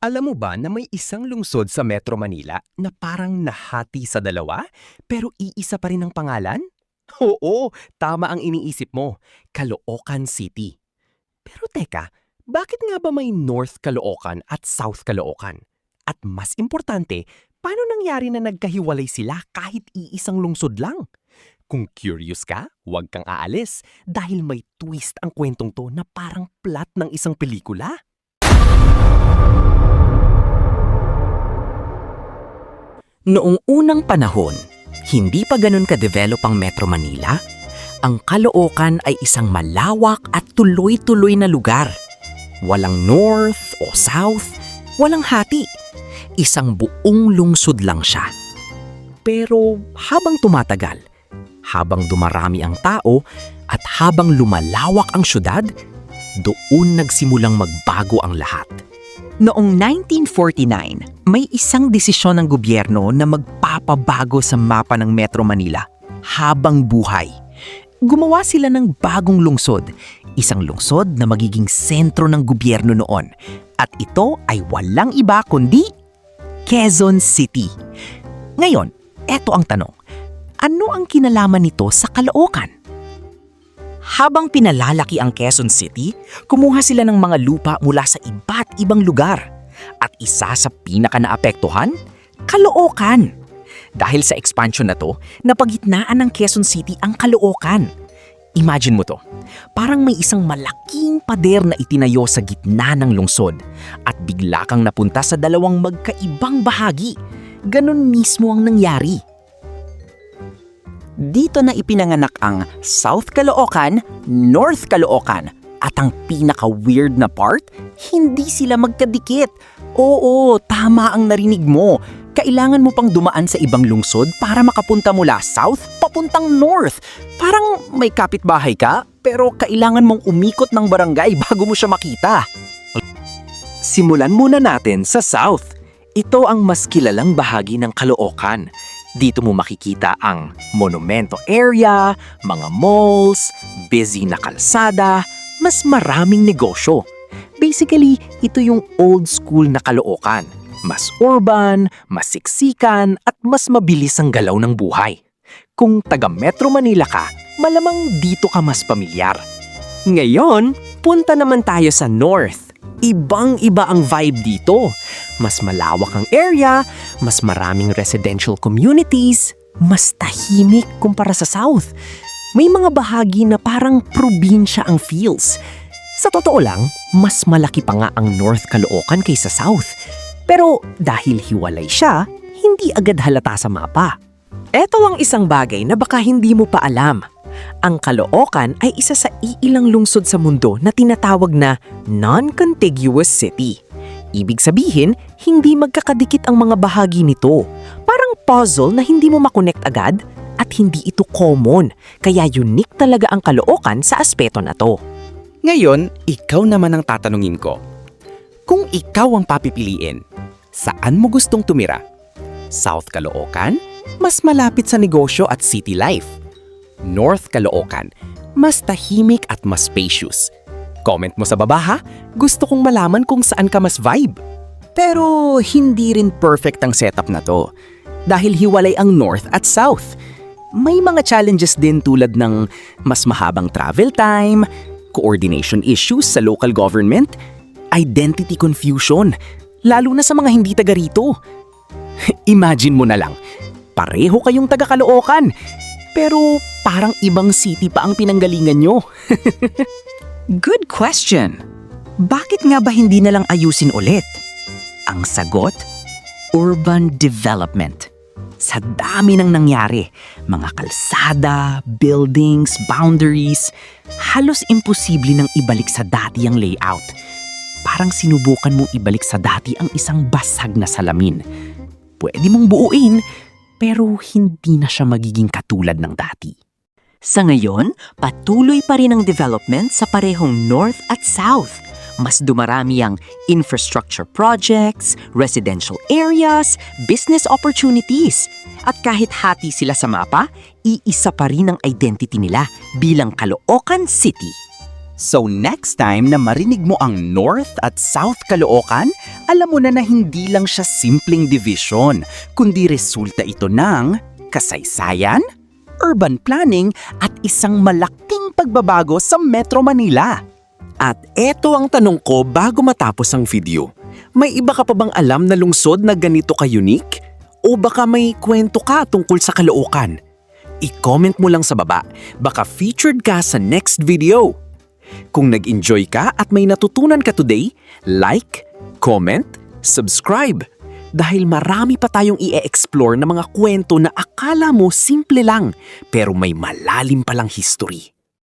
Alam mo ba na may isang lungsod sa Metro Manila na parang nahati sa dalawa, pero iisa pa rin ang pangalan? Oo, tama ang iniisip mo. Caloocan City. Pero teka, bakit nga ba may North Caloocan at South Caloocan? At mas importante, paano nangyari na nagkahiwalay sila kahit iisang lungsod lang? Kung curious ka, huwag kang aalis dahil may twist ang kwentong to na parang plot ng isang pelikula. Noong unang panahon, hindi pa ganun ka-develop ang Metro Manila, ang Caloocan ay isang malawak at tuloy-tuloy na lugar. Walang north o south, walang hati. Isang buong lungsod lang siya. Pero habang tumatagal, habang dumarami ang tao at habang lumalawak ang syudad, doon nagsimulang magbago ang lahat. Noong 1949, may isang desisyon ng gobyerno na magpapabago sa mapa ng Metro Manila habang buhay. Gumawa sila ng bagong lungsod, isang lungsod na magiging sentro ng gobyerno noon. At ito ay walang iba kundi Quezon City. Ngayon, eto ang tanong. Ano ang kinalaman nito sa Caloocan? Habang pinalalaki ang Quezon City, kumuha sila ng mga lupa mula sa iba't ibang lugar. At isa sa pinaka-naapektuhan, Caloocan. Dahil sa expansion na to, napagitnaan ng Quezon City ang Caloocan. Imagine mo to, parang may isang malaking pader na itinayo sa gitna ng lungsod at bigla kang napunta sa dalawang magkaibang bahagi. Ganon mismo ang nangyari. Dito na ipinanganak ang South Caloocan, North Caloocan. At ang pinaka-weird na part, hindi sila magkadikit. Oo, tama ang narinig mo. Kailangan mo pang dumaan sa ibang lungsod para makapunta mula South papuntang North. Parang may kapitbahay ka, pero kailangan mong umikot ng barangay bago mo siya makita. Simulan muna natin sa South. Ito ang mas kilalang bahagi ng Caloocan. Dito mo makikita ang monumento area, mga malls, busy na kalsada, mas maraming negosyo. Basically, ito yung old school na Caloocan. Mas urban, mas siksikan, at mas mabilis ang galaw ng buhay. Kung taga Metro Manila ka, malamang dito ka mas pamilyar. Ngayon, punta naman tayo sa North. Ibang-iba ang vibe dito. Mas malawak ang area, mas maraming residential communities, mas tahimik kumpara sa South. May mga bahagi na parang probinsya ang feels. Sa totoo lang, mas malaki pa nga ang North Caloocan kaysa South. Pero dahil hiwalay siya, hindi agad halata sa mapa. Ito ang isang bagay na baka hindi mo pa alam. Ang Caloocan ay isa sa iilang lungsod sa mundo na tinatawag na non-contiguous city. Ibig sabihin, hindi magkakadikit ang mga bahagi nito. Parang puzzle na hindi mo makonect agad at hindi ito common. Kaya unique talaga ang Caloocan sa aspeto na to. Ngayon, ikaw naman ang tatanungin ko. Kung ikaw ang papipiliin, saan mo gustong tumira? South Caloocan, mas malapit sa negosyo at city life. North Caloocan, mas tahimik at mas spacious. Comment mo sa baba ha, gusto kong malaman kung saan ka mas vibe. Pero hindi rin perfect ang setup na to. Dahil hiwalay ang North at South. May mga challenges din tulad ng mas mahabang travel time, coordination issues sa local government, identity confusion, lalo na sa mga hindi taga rito. Imagine mo na lang, pareho kayong taga Caloocan, pero parang ibang city pa ang pinanggalingan nyo. Good question. Bakit nga ba hindi na lang ayusin ulit? Ang sagot, urban development. Sa dami ng nangyari, mga kalsada, buildings, boundaries, halos imposible nang ibalik sa dati ang layout. Parang sinubukan mong ibalik sa dati ang isang basag na salamin. Pwede mong buuin, pero hindi na siya magiging katulad ng dati. Sa ngayon, patuloy pa rin ang development sa parehong North at South. Mas dumarami ang infrastructure projects, residential areas, business opportunities. At kahit hati sila sa mapa, iisa pa rin ang identity nila bilang Caloocan City. So next time na marinig mo ang North at South Caloocan, alam mo na hindi lang siya simpleng division, kundi resulta ito ng kasaysayan, urban planning at isang malaking pagbabago sa Metro Manila. At eto ang tanong ko bago matapos ang video. May iba ka pa bang alam na lungsod na ganito ka-unique? O baka may kwento ka tungkol sa Caloocan? I-comment mo lang sa baba, baka featured ka sa next video. Kung nag-enjoy ka at may natutunan ka today, like, comment, subscribe. Dahil marami pa tayong i-explore na mga kwento na akala mo simple lang, pero may malalim palang history.